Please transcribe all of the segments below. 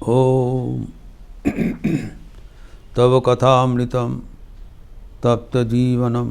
ओम तव कथामृतं तप्तजीवनं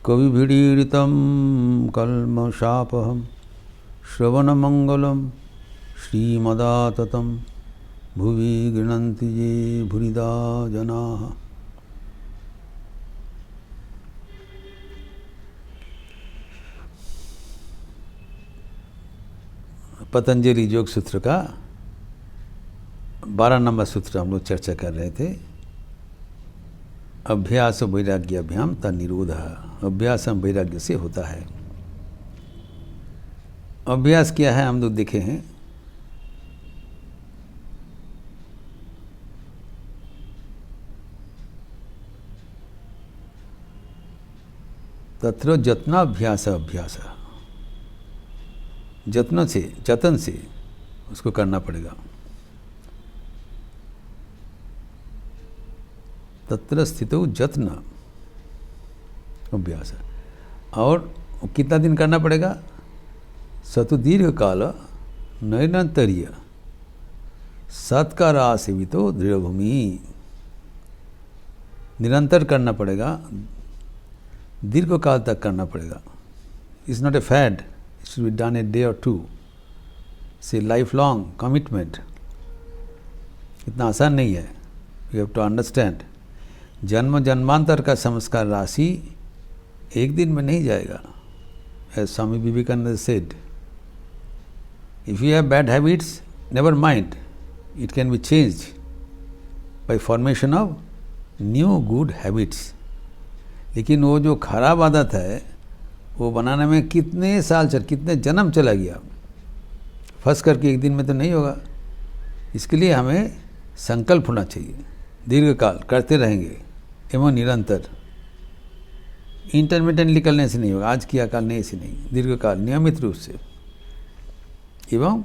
कविभिरीडितं कल्मषापहं श्रवणमंगलं श्रीमदाततं भुवि गृह्णन्ति ये भूरिदा जनाः। पतंजलि योग सूत्र का 12 नंबर सूत्र हम लोग चर्चा कर रहे थे। अभ्यास वैराग्याभ्याम तन्निरोध। अभ्यास हम वैराग्य से होता है। अभ्यास क्या है हम लोग देखे हैं। तत्र जत्नाभ्यास अभ्यास, जत्न से जतन से उसको करना पड़ेगा। तत्र स्थितो जत्न अभ्यास। और कितना दिन करना पड़ेगा? सतु दीर्घ काल नैरंतर्य सत्कारा सेवितो दृढ़ भूमि। निरंतर करना पड़ेगा, दीर्घ काल तक करना पड़ेगा। It's not a fad, it should be done a day और टू। से लाइफ लॉन्ग कमिटमेंट। इतना आसान नहीं है। You have to understand. जन्म जन्मांतर का संस्कार राशि एक दिन में नहीं जाएगा। As Swami Vivekananda said, if you have bad habits never mind, it can be changed by formation of new good habits. लेकिन वो जो खराब आदत है वो बनाने में कितने साल कितने जन्म चला गया। फंस करके एक दिन में तो नहीं होगा। इसके लिए हमें संकल्प होना चाहिए। दीर्घकाल करते रहेंगे एवं निरंतर। इंटरमिटेंटली करने से नहीं होगा। आज किया काल नहीं, ऐसे नहीं। दीर्घकाल नियमित रूप से एवं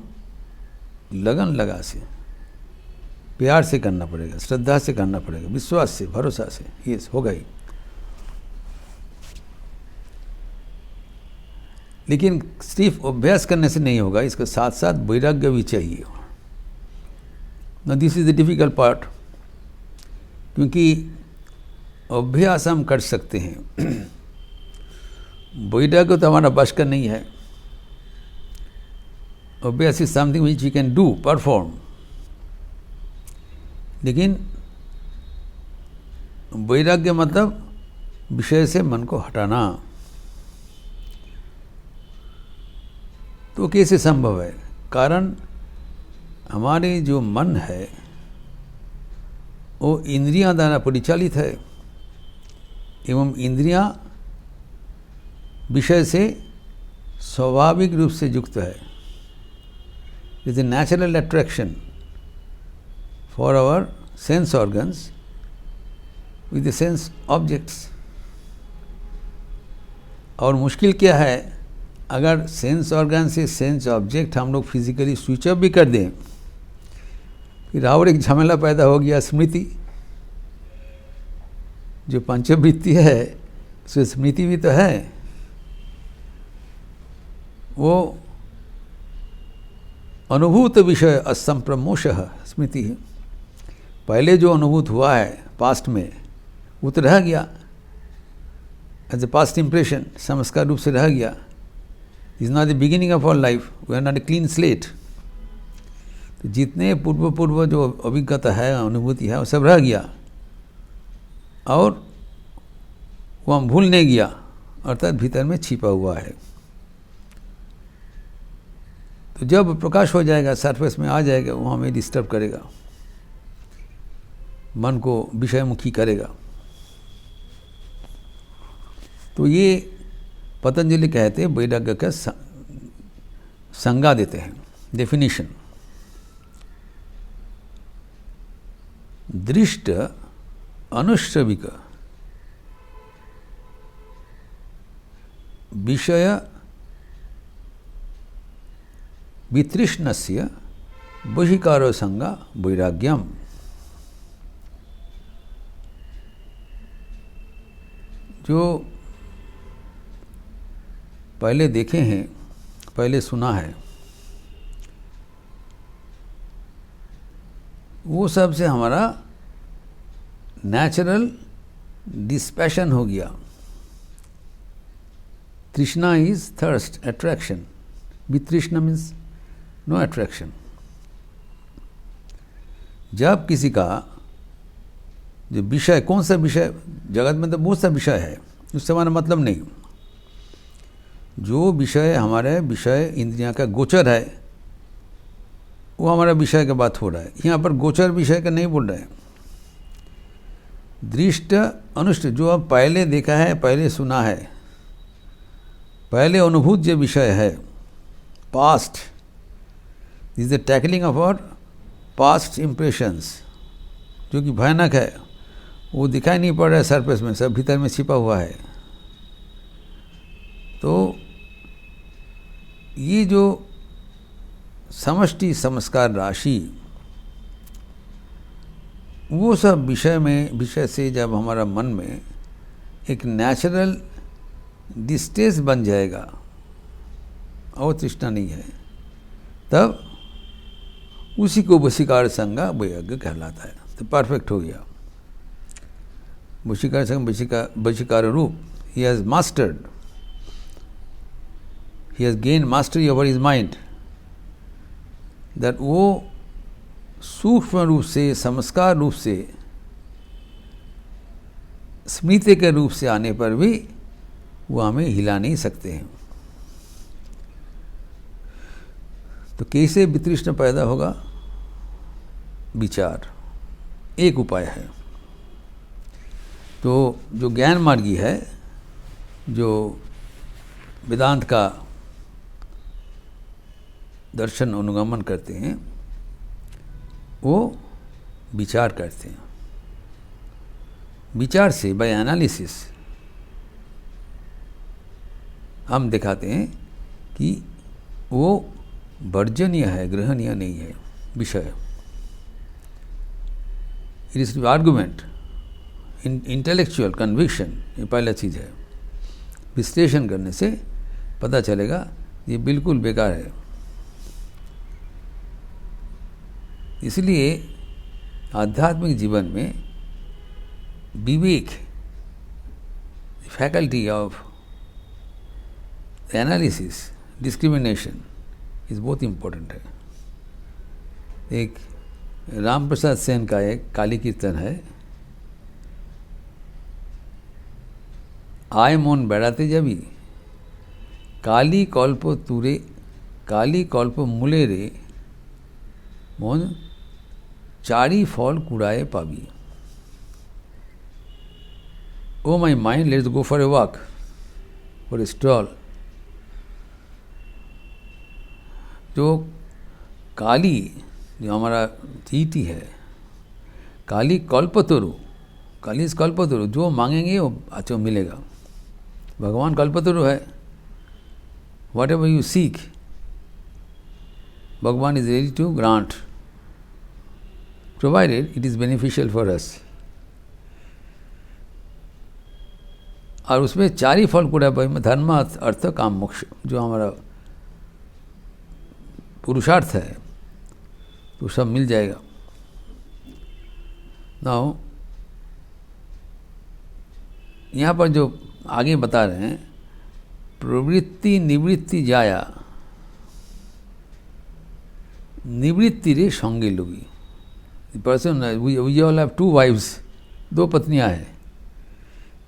लगन लगा से, प्यार से करना पड़ेगा, श्रद्धा से करना पड़ेगा, विश्वास से, भरोसा से। ये होगा ही। लेकिन सिर्फ अभ्यास करने से नहीं होगा, इसके साथ साथ वैराग्य भी चाहिए। ना this is the difficult part. क्योंकि अभ्यास हम कर सकते हैं, वैराग्य तो हमारा बस का नहीं है। अभ्यास is something which we can do, perform. लेकिन वैराग्य मतलब विषय से मन को हटाना। तो कैसे संभव है? कारण हमारे जो मन है वो इंद्रियां द्वारा परिचालित है एवं इंद्रियां विषय से स्वाभाविक रूप से युक्त है। It is a natural attraction for our sense organs with the sense objects. और मुश्किल क्या है, अगर सेंस ऑर्गन से सेंस ऑब्जेक्ट हम लोग फिजिकली स्विच ऑफ भी कर दें, फिर और एक झमेला पैदा हो गया, स्मृति। जो पंचवृत्ति है उसमें स्मृति भी तो है। वो अनुभूत विषय असंप्रमोषः स्मृति है। पहले जो अनुभूत हुआ है पास्ट में वो तो रह गया, एज ए पास्ट इम्प्रेशन, संस्कार रूप से रह गया। Is not the beginning of our life. We are not a clean slate. तो जितने पूर्व जो अभिज्ञता है, अनुभूति है, वो सब रह गया और वो हम भूल नहीं गया, अर्थात भीतर में छिपा हुआ है। तो जब प्रकाश हो जाएगा, सरफेस में आ जाएगा, वो हमें डिस्टर्ब करेगा, मन को विषयमुखी करेगा। तो ये पतंजलि कहते हैं वैराग्य का संज्ञा देते हैं, डेफिनेशन। दृष्ट अनुश्रविक विषय वितृष्णस्य बहिकारो संज्ञा वैराग्यम। जो पहले देखे हैं, पहले सुना है, वो सब से हमारा नेचुरल डिस्पैशन हो गया। तृष्णा इज थर्स्ट, अट्रैक्शन। वितृष्णा मीन्स नो अट्रैक्शन। जब किसी का जो विषय, कौन सा विषय, जगत में तो बहुत सा विषय है, उससे हमारा मतलब नहीं। जो विषय हमारे विषय इंद्रियां का गोचर है वो हमारा विषय की बात हो रहा है। यहाँ पर गोचर विषय का नहीं बोल रहे हैं। दृष्ट अनुष्ठ, जो अब पहले देखा है, पहले सुना है, पहले अनुभूत जो विषय है, past, is the tackling of our past impressions, जो कि भयानक है, वो दिखाई नहीं पड़ रहा है सरफेस में, सब भीतर में छिपा हुआ है। तो ये जो समष्टि संस्कार राशि, वो सब विषय से जब हमारा मन में एक नेचुरल डिस्टेंस बन जाएगा और तृष्णा नहीं है, तब उसी को वशीकार संगा वैराग्य कहलाता है। तो परफेक्ट हो गया। वशीकार संग वशीकार रूप, he has mastered, he has gain mastery over his mind, that वो सूक्ष्म रूप से, संस्कार रूप से, स्मृति के रूप से आने पर भी वो हमें हिला नहीं सकते हैं। तो कैसे वितृष्ण पैदा होगा? विचार एक उपाय है। तो जो ज्ञान मार्गी है, जो वेदांत का दर्शन अनुगमन करते हैं, वो विचार करते हैं। विचार से, बाय एनालिसिस, हम दिखाते हैं कि वो वर्जनीय है, ग्रहणीय नहीं है विषय। It is argument, intellectual conviction, ये पहला चीज़ है। विश्लेषण करने से पता चलेगा ये बिल्कुल बेकार है। इसलिए आध्यात्मिक जीवन में विवेक, faculty of analysis, discrimination is बहुत इम्पोर्टेंट है। एक राम प्रसाद सेन का एक काली कीर्तन है, आय मन बेड़ाते जाबी काली कल्प तुरे, काली कल्प मूले रे मन चारी फल कुड़ाए पाबी। Oh my mind, let's go for a walk, for a stroll. जो काली, जो हमारा चीटी है, काली कल्पतरु, काली इस कल्पतरु, जो मांगेंगे वो अच्छा मिलेगा। भगवान कल्पतरु है। Whatever you seek, Bhagwan is ready to grant, provided it is beneficial for us। और उसमें चार ही फल कुड़ा पाई में धर्म, अर्थ, काम, मोक्ष, जो हमारा पुरुषार्थ है, तो सब मिल जाएगा। नाउ यहाँ पर जो आगे बता रहे हैं, प्रवृत्ति निवृत्ति जाया, निवृत्ति रे संगे लोगी। Person, we all have two wives, दो पत्नियां हैं,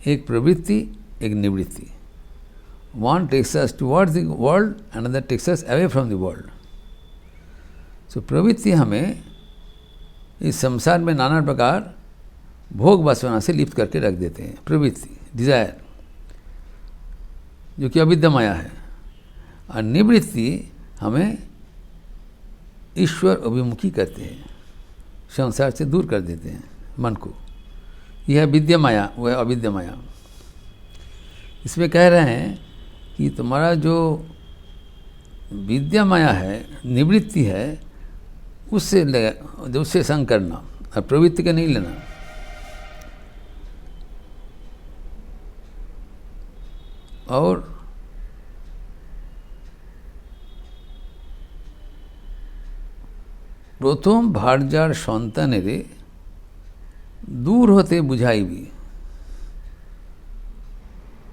एक प्रवृत्ति, एक निवृत्ति। One takes us towards the world, another takes us away from the world. So प्रवृत्ति हमें इस संसार में नाना प्रकार भोग वासना से लिप्त करके रख देते हैं। प्रवृत्ति, डिजायर, जो कि अविद्या माया है। और निवृत्ति हमें ईश्वर अभिमुखी करते हैं, संसार से दूर कर देते हैं मन को। यह है विद्या माया, वह अविद्या माया। इसमें कह रहे हैं कि तुम्हारा जो विद्या माया है, निवृत्ति है, उससे संग करना, और प्रवृत्ति का नहीं लेना। और প্রথম ভার্যার সন্তানেরে দূর হতে বুঝাইবি,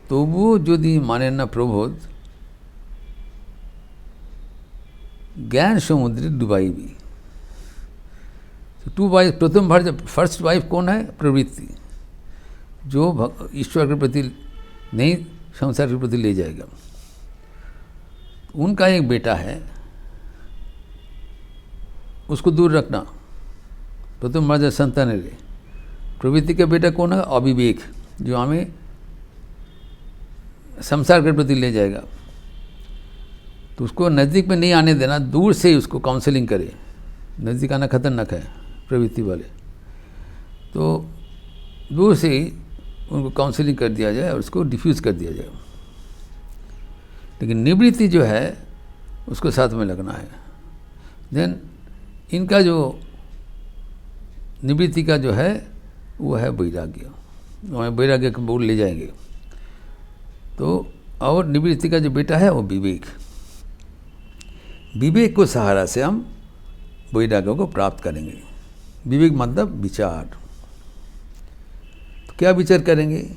তবুও যদি মানেন না প্রবোধ, ज्ञान समुद्र डुबाईबी। टू वाइफ, प्रथम भार्य, फर्स्ट वाइफ कौन है? प्रवृत्ति, जो ईश्वर के प्रति नहीं, संसार के प्रति ले जाएगा। उनका एक बेटा है, उसको दूर रखना। प्रथम भार्य संतान है। प्रवृत्ति का बेटा कौन है? अविवेक, जो हमें संसार के प्रति ले जाएगा। तो उसको नज़दीक में नहीं आने देना, दूर से ही उसको काउंसलिंग करे। नज़दीक आना खतरनाक है प्रवृत्ति वाले, तो दूर से ही उनको काउंसलिंग कर दिया जाए और उसको डिफ्यूज़ कर दिया जाए। लेकिन निवृत्ति जो है उसको साथ में लगना है। देन इनका जो निवृत्ति का जो है वो है वैराग्य, हमें वैराग्य को बोल ले जाएंगे। तो और निवृत्ति का जो बेटा है वो विवेक, विवेक को सहारा से हम वैराग्य को प्राप्त करेंगे। विवेक मतलब विचार। तो क्या विचार करेंगे?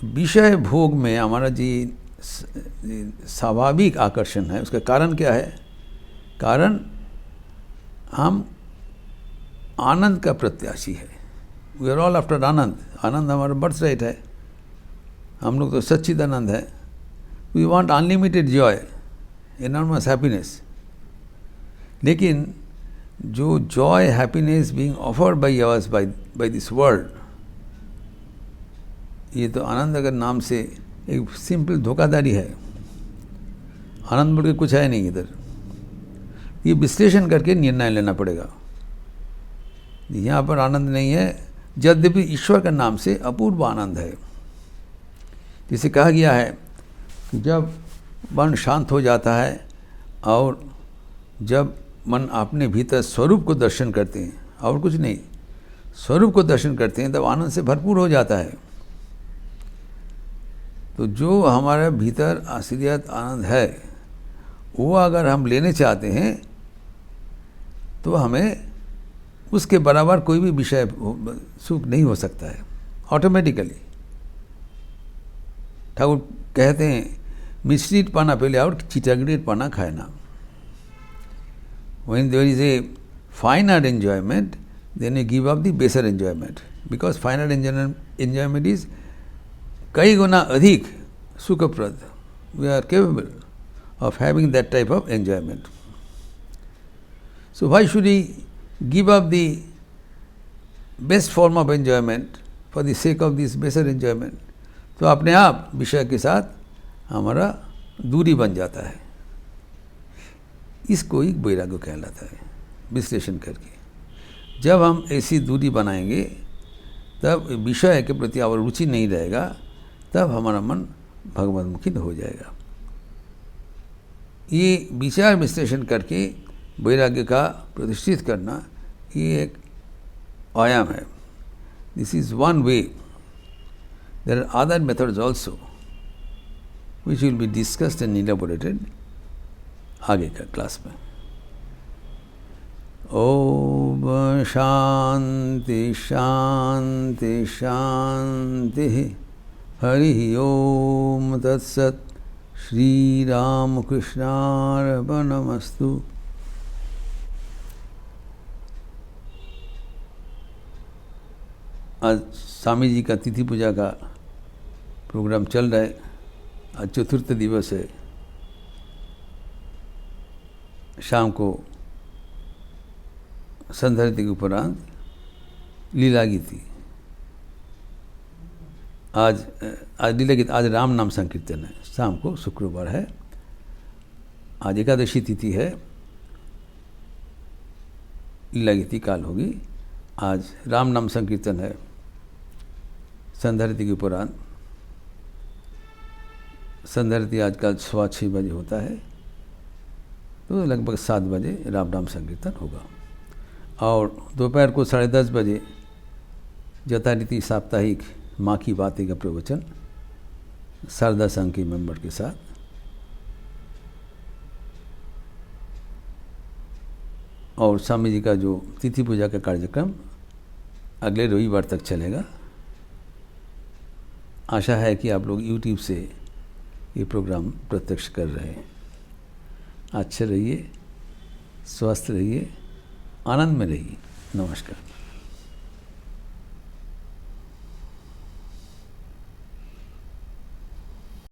विषय भोग में हमारा जी स्वाभाविक आकर्षण है, उसका कारण क्या है? कारण हम आनंद का प्रत्याशी है। We are all after anand. आनंद हमारा बर्थ राइट है, हम लोग तो सच्चिदानंद है। We want unlimited joy, enormous happiness. लेकिन जो joy, happiness being offered by us by this world, ये तो आनंद अगर नाम से एक सिंपल धोखाधड़ी है। आनंद बोल के कुछ है नहीं इधर। ये विश्लेषण करके निर्णय लेना पड़ेगा। यहाँ पर आनंद नहीं है, यद्यपि ईश्वर का नाम से अपूर्व आनंद है। जिसे कहा गया है कि जब मन शांत हो जाता है और जब मन अपने भीतर स्वरूप को दर्शन करते हैं, और कुछ नहीं, स्वरूप को दर्शन करते हैं, तब आनंद से भरपूर हो जाता है। तो जो हमारे भीतर असलियत आनंद है, वो अगर हम लेने चाहते हैं तो हमें उसके बराबर कोई भी विषय सुख नहीं हो सकता है ऑटोमेटिकली। ठाकुर कहते हैं मिश्रित पाना पहले और चिटागड़ेर पाना खाए ना। When there is a finer enjoyment, then you give up the baser enjoyment, because finer enjoyment is कई गुना अधिक सुखप्रद. We are capable of having that type of enjoyment. So why should we give up the best form of enjoyment for the sake of this baser enjoyment? तो अपने आप विषय के साथ हमारा दूरी बन जाता है. इसको एक वैराग्य कहलाता है. विश्लेषण करके जब हम ऐसी दूरी बनाएंगे तब विषय के प्रति और रुचि नहीं रहेगा, तब हमारा मन भगवतमुखी हो जाएगा. ये विचार विश्लेषण करके वैराग्य का प्रतिष्ठित करना ये एक आयाम है. This is one way. There are other methods also which will be discussed and elaborated आगे का क्लास में. ओम शांति शांति शांति. हरि ओम तत्सत्. श्री राम कृष्णार्पणमस्तु. आज स्वामी जी का तिथि पूजा का प्रोग्राम चल रहा है. आज चतुर्थ दिवस है. शाम को संध्यारती के उपरांत लीला गीति. आज लीला गीत, आज राम नाम संकीर्तन है. शाम को शुक्रवार है. आज एकादशी तिथि है. लीला गीति काल होगी. आज राम नाम संकीर्तन है संध्यारती के उपरांत. संध्यारती आजकल 6:15 बजे होता है, तो लगभग 7 बजे राम नाम संकीर्तन होगा. और दोपहर को 10:30 बजे यथारीति साप्ताहिक माँ की बातें का प्रवचन शारदा संघ के मेंबर के साथ. और स्वामी जी का जो तिथि पूजा का कार्यक्रम अगले रविवार तक चलेगा। आशा है कि आप लोग YouTube से ये प्रोग्राम प्रत्यक्ष कर रहे हैं। अच्छे रहिए, स्वस्थ रहिए, आनंद में रहिए। नमस्कार।